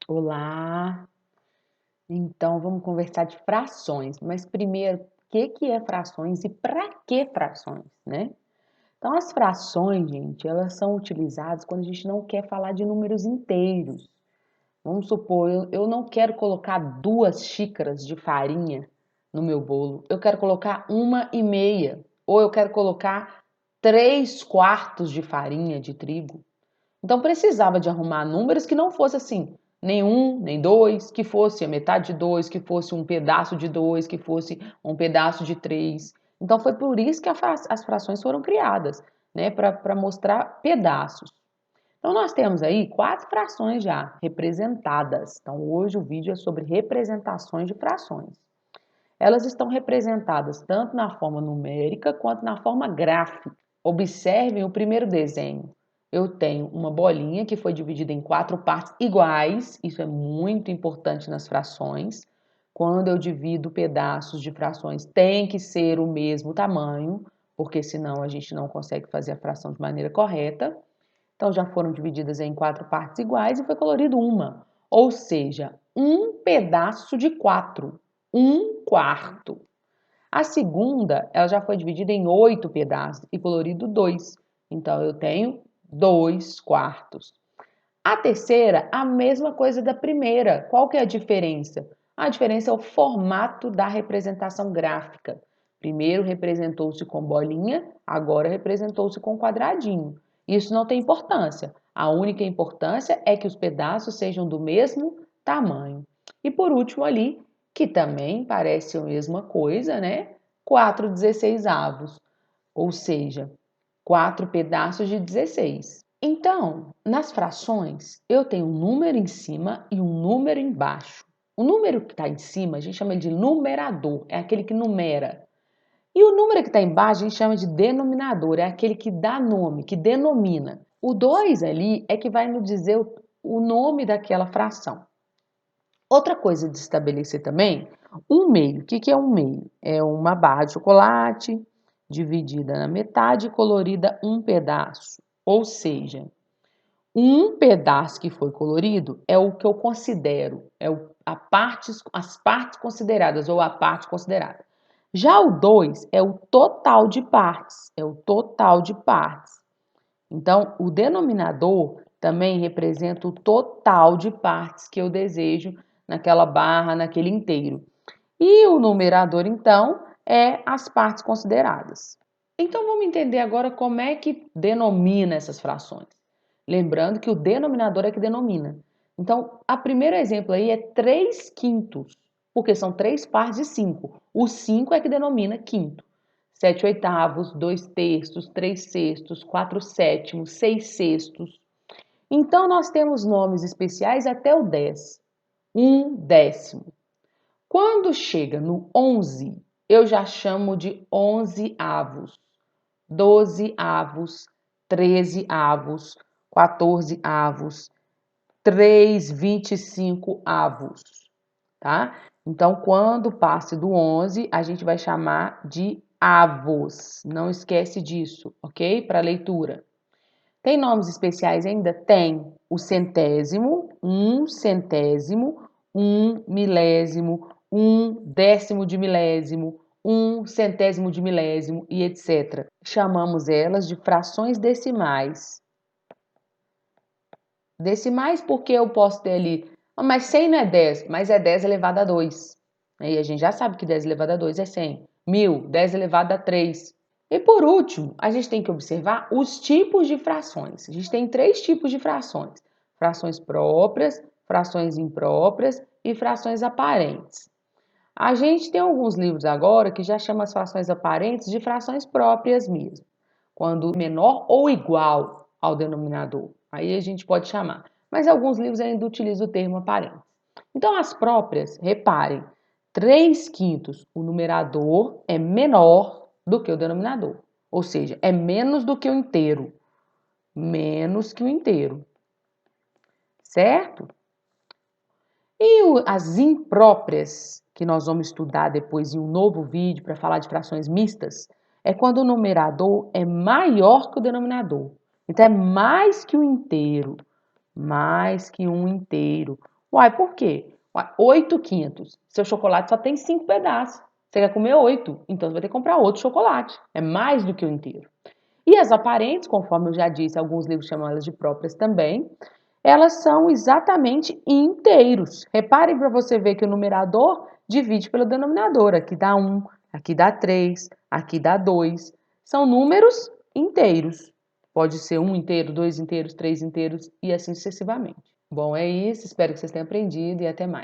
Olá! Então vamos conversar de frações, mas primeiro, o que é frações e para que frações, né? Então as frações, gente, elas são utilizadas quando a gente não quer falar de números inteiros. Vamos supor, eu não quero colocar 2 xícaras de farinha no meu bolo, eu quero colocar 1,5, ou eu quero colocar 3/4 de farinha de trigo. Então precisava de arrumar números que não fosse assim, nem 1, nem 2, que fosse a metade de 2, que fosse um pedaço de 2, que fosse um pedaço de 3. Então foi por isso que as frações foram criadas, né, para mostrar pedaços. Então nós temos aí 4 frações já representadas. Então hoje o vídeo é sobre representações de frações. Elas estão representadas tanto na forma numérica quanto na forma gráfica. Observem o primeiro desenho. Eu tenho uma bolinha que foi dividida em 4 partes iguais, isso é muito importante nas frações. Quando eu divido pedaços de frações, tem que ser o mesmo tamanho, porque senão a gente não consegue fazer a fração de maneira correta. Então já foram divididas em 4 partes iguais e foi colorido uma, ou seja, um pedaço de 4, 1/4. A segunda, ela já foi dividida em 8 pedaços e colorido 2. Então, eu tenho 2/4. A terceira, a mesma coisa da primeira. Qual que é a diferença? A diferença é o formato da representação gráfica. Primeiro representou-se com bolinha, agora representou-se com quadradinho. Isso não tem importância. A única importância é que os pedaços sejam do mesmo tamanho. E por último ali, que também parece a mesma coisa, né? 4/16, ou seja, 4 pedaços de 16. Então, nas frações, eu tenho um número em cima e um número embaixo. O número que está em cima, a gente chama de numerador, é aquele que numera. E o número que está embaixo, a gente chama de denominador, é aquele que dá nome, que denomina. O 2 ali é que vai nos dizer o nome daquela fração. Outra coisa de estabelecer também, um meio. O que é um meio? É uma barra de chocolate dividida na metade e colorida um pedaço. Ou seja, um pedaço que foi colorido é o que eu considero, as partes consideradas ou a parte considerada. Já o 2 é o total de partes, é o total de partes. Então, o denominador também representa o total de partes que eu desejo naquela barra, naquele inteiro. E o numerador, então, é as partes consideradas. Então, vamos entender agora como é que denomina essas frações. Lembrando que o denominador é que denomina. Então, o primeiro exemplo aí é 3/5, porque são 3 partes de 5. O 5 é que denomina quinto. 7/8, 2/3, 3/6, 4/7, 6/6. Então, nós temos nomes especiais até o 10. 1/10. Quando chega no 11, eu já chamo de 11/avos, 12/avos, 13/avos, 14/avos, 3/25avos, tá? Então, quando passe do 11, a gente vai chamar de avos. Não esquece disso, ok? Para leitura. Tem nomes especiais ainda? Tem o centésimo, 1/100, 1/1000, 1/10 de milésimo, 1/100 de milésimo e etc. Chamamos elas de frações decimais. Decimais porque eu posso ter ali, mas 100 não é 10, mas é 10 elevado a 2. E a gente já sabe que 10 elevado a 2 é 100. 1000, 10 elevado a 3. E por último, a gente tem que observar os tipos de frações. A gente tem 3 tipos de frações: frações próprias, frações impróprias e frações aparentes. A gente tem alguns livros agora que já chamam as frações aparentes de frações próprias mesmo, quando menor ou igual ao denominador. Aí a gente pode chamar. Mas alguns livros ainda utilizam o termo aparente. Então, as próprias, reparem, 3/5, o numerador é menor do que o denominador. Ou seja, é menos do que o inteiro. Menos que o inteiro. Certo? E as impróprias, que nós vamos estudar depois em um novo vídeo para falar de frações mistas, é quando o numerador é maior que o denominador. Então, é mais que o inteiro. Mais que um inteiro. Uai, por quê? Uai, 8 quintos. Seu chocolate só tem 5 pedaços. Você quer comer 8, então você vai ter que comprar outro chocolate. É mais do que o inteiro. E as aparentes, conforme eu já disse, alguns livros chamam elas de próprias também, elas são exatamente inteiros. Reparem para você ver que o numerador divide pelo denominador. Aqui dá 1, aqui dá 3, aqui dá 2. São números inteiros. Pode ser 1 inteiro, 2 inteiros, 3 inteiros e assim sucessivamente. Bom, é isso. Espero que vocês tenham aprendido e até mais.